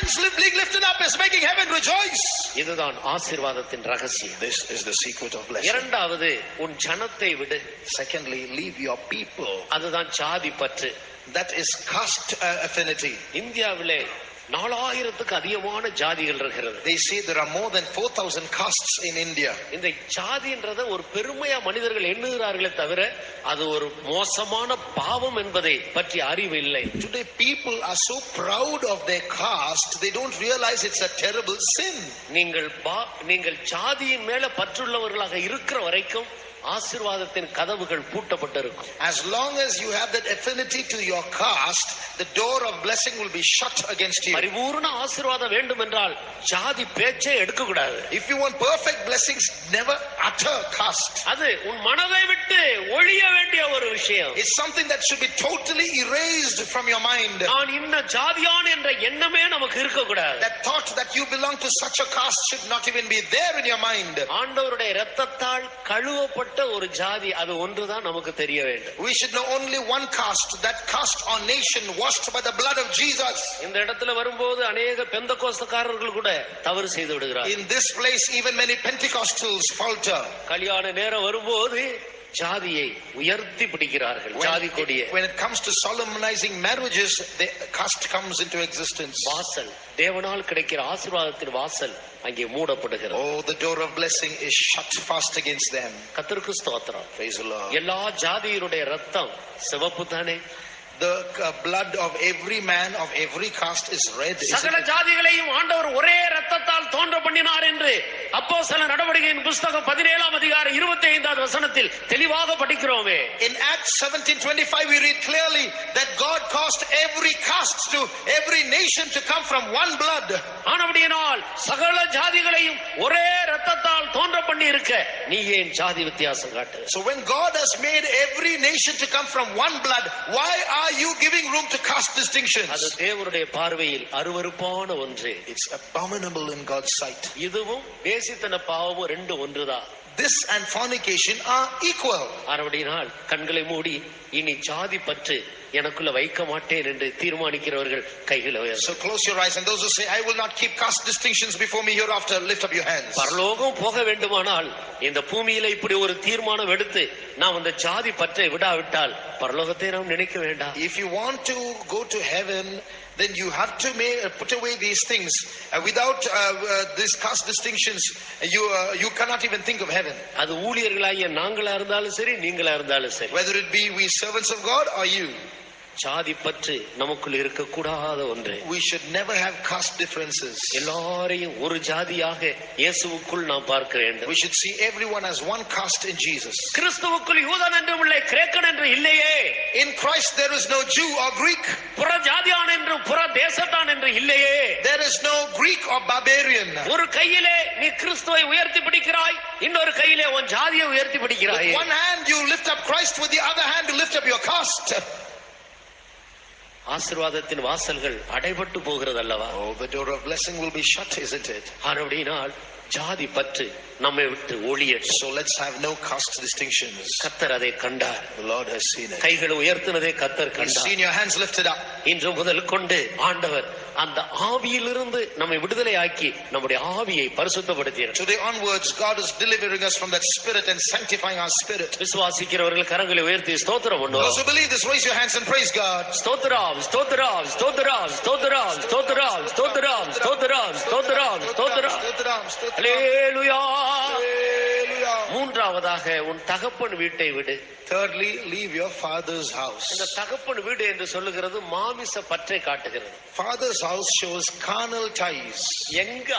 hands being lifted up is making heaven rejoice. இதுதான் ஆசீர்வாதத்தின் ரகசியம். This is the secret of blessing. இரண்டாவது, உன் ஜனத்தை விடு. Secondly, leave your people. அதுதான் ஜாதி பற்று. That is caste affinity. இந்தியாவிலே 4000க்கு அதிகமான ஜாதிகள் இருக்கிறது. They say there are more than 4000 castes in India. இந்த ஜாதின்றத ஒரு பெருமையா மனிதர்கள் எண்ணுகிறார்களே தவிர அது ஒரு மோசமான பாவம் என்பதை பற்றி அறிவு இல்லை. Today people are so proud of their caste, they don't realize it's a terrible sin. நீங்கள் ஜாதியின் மேல பற்றுள்ளவர்களாக இருக்கிற வரைக்கும் ஆசீர்வாதத்தின் கதவுகள் பூட்டப்பட்டிருக்கும். As long as you have that affinity to your caste, the door of blessing will be shut against you. பரிபூர்ண ஆசீர்வாதம் வேண்டும் என்றால் ஜாதி பேச்சே எடுக்க கூடாது. If you want perfect blessings, never utter caste. அது உன் மனதை விட்டு ஒழிய வேண்டிய ஒரு விஷயம். It's something that should be totally erased from your mind. நான் இன்ன ஜாதியான் என்ற எண்ணமே நமக்கு இருக்க கூடாது. That thought that you belong to such a caste should not even be there in your mind. ஆண்டவருடைய இரத்தத்தால் கழுவப்பட்ட ஒரு ஜாதி அது ஒன்றுதான் நமக்கு தெரிய வேண்டும். We should know only one caste, that caste or nation washed by the blood of Jesus. இந்த இடத்துல வரும்போது अनेक பெந்தகோஸ்தக்காரர்கள் கூட தவறு செய்து விடுகிறார்கள். In this place even many Pentecostals falter. கல்யாண நேரம் வரும்போது ஜாதியை உயர்த்தி பிடிக்கிறார்கள். ஜாதி கொடியை. When it comes to solemnizing marriages, the caste comes into existence. வாசல், தேவனால் கிடைக்கிற ஆசீர்வாதத்தின் வாசல் அங்கே மூடப்படுகிறது. Oh, the door of blessing is shut fast against them. கர்த்தருக்கு ஸ்தோத்திரம். Praise the Lord. எல்லா ஜாதியினுடைய ரத்தம் சிவப்பு தானே? The blood of every man of every caste is red. சகல ஜாதிகளையும் ஆண்டவர் ஒரே இரத்தத்தால் தோன்ற பண்ணினார் என்று அப்போஸ்தலர் நடவடிக்கையின் புத்தகம் 17ஆம் அதிகாரம் 25வது வசனத்தில் தெளிவாக படிக்கிறோமே. In Acts 17:25 we read clearly that God caused every caste to every nation to come from one blood. ஆனபடியினால் சகல ஜாதிகளையும் ஒரே இரத்தத்தால் தோன்ற பண்ணி இருக்க நீ ஏன் ஜாதி வித்தியாசம் காட்டு? So when God has made every nation to come from one blood, why are you giving room to caste distinctions? அது தேவனுடைய பார்வையில் அருவருப்பான ஒன்று. It's abominable in God's sight. இதுவும் வேசித்தன பாவமும் ரெண்டு ஒன்றுதான். This and fornication are equal. ஆனபடியினால் கண்களை மூடி இனி ஜாதி பற்று எனக்குள்ள வைக்க மாட்டேன் என்று தீர்மானிக்கிறவர்கள் கைகளை உயர்த்து. So close your eyes, and those who say I will not keep caste distinctions before me hereafter, lift up your hands. பரலோகம் போக வேண்டுமானால் இந்த பூமியில இப்படி ஒரு தீர்மானம் எடுத்து நாம் அந்த ஜாதி பற்றை விடாவிட்டால் பரலோகத்தை நாம் நினைக்க வேண்டாம். If you want to go to heaven, then you have to put away these things. Without these caste distinctions, you cannot even think of heaven. அது ஊழியர்களாகிய நாங்களா இருந்தாலும் சரி, நீங்களா இருந்தாலும் சரி. Whether it be we servants of God or you. ஜாதி பற்று நமக்குள் இருக்க கூடாத ஒன்று. We should never have caste differences. எல்லாரையும் ஒரு ஜாதியாக இயேசுவுக்குள் நாம் பார்க்க வேண்டும். We should see everyone as one caste in Jesus. கிறிஸ்துவுக்குள் யூதன் என்றும் இல்லை, கிரேக்கன் என்று இல்லையே. In Christ there is no Jew or Greek. புற ஜாதியான் என்றும் புற தேசத்தான் என்று இல்லையே. There is no Greek or barbarian. ஒரு கையிலே நீ கிறிஸ்துவை உயர்த்தி பிடிக்கிறாய், இன்னொரு கையிலே உன் ஜாதியை உயர்த்தி பிடிக்கிறாய். With one hand you lift up Christ, with the other hand you lift up your caste. ஆசீர்வாதத்தின் வாசல்கள் அடைபட்டு போகிறது அல்லவா? Oh, the door of blessing will be shut, isn't it? ஆனபடியினால் ஜாதி பற்று நம்மை விட்டு ஒழியட்டும். So let's have no caste distinctions. கர்த்தர் அதை கண்டார். The Lord has seen it. கைகளை உயர்த்தினதை கர்த்தர் He's கண்டார். seen your hands lifted up. இன்று முதல் கொண்டு ஆண்டவர் அந்த ஆவியிலிருந்து நம்மை விடுதலை ஆக்கி நம்முடைய ஆவியை பரிசுத்தப்படுத்தினார். Today onwards God is delivering us from that spirit and sanctifying our spirit. விசுவாசிக்கிறவர்கள் கரங்களை உயர்த்தி ஸ்தோத்திரம் பண்ணுவோம். Those who believe this, raise your hands and praise God. ஸ்தோத்திரம் ஸ்தோத்திரம் ஸ்தோத்திரம் ஸ்தோத்திரம் ஸ்தோத்திரம் ஸ்தோத்திரம் ஸ்தோத்திரம் ஸ்தோத்திரம் ஸ்தோத்திரம். அல்லேலூயா. மூன்றாவதாக உன் தகப்பன் வீட்டை விடு. Thirdly, leave your father's house. இந்த தகப்பன் வீடு என்று சொல்லுகிறது மாமிச பற்றை காட்டுகிறது. Father's house shows carnal ties. எங்க